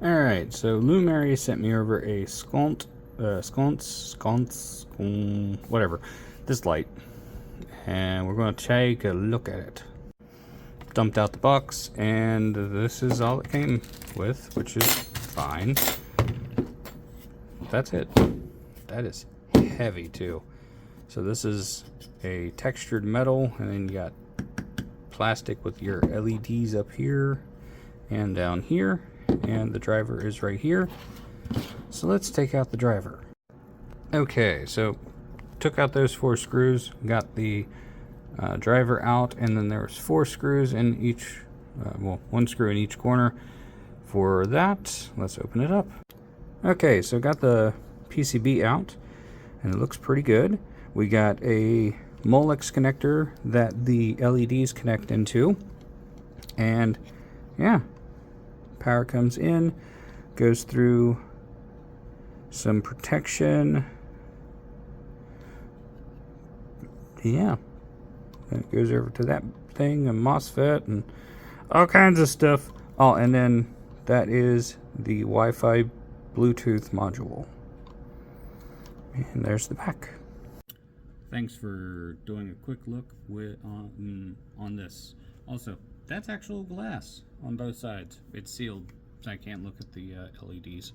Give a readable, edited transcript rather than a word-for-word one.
Alright, so Lumary sent me over a Sconce, whatever, this light. And we're going to take a look at it. Dumped out the box, and this is all it came with, which is fine. That's it. That is heavy too. So this is a textured metal, and then you got plastic with your LEDs up here and down here, and the driver is right here. So let's take out the driver. Okay, so took out those 4 screws, got the driver out, and then there's 4 screws in each, well, 1 screw in each corner. For that, let's open it up. Okay, so got the PCB out, and it looks pretty good. We got a Molex connector that the LEDs connect into, and yeah, power comes in, goes through some protection. Yeah, then it goes over to that thing, a MOSFET, and all kinds of stuff. Oh, and then that is the Wi-Fi Bluetooth module. And there's the back. Thanks for doing a quick look on this. Also, that's actual glass on both sides. It's sealed, so I can't look at the LEDs.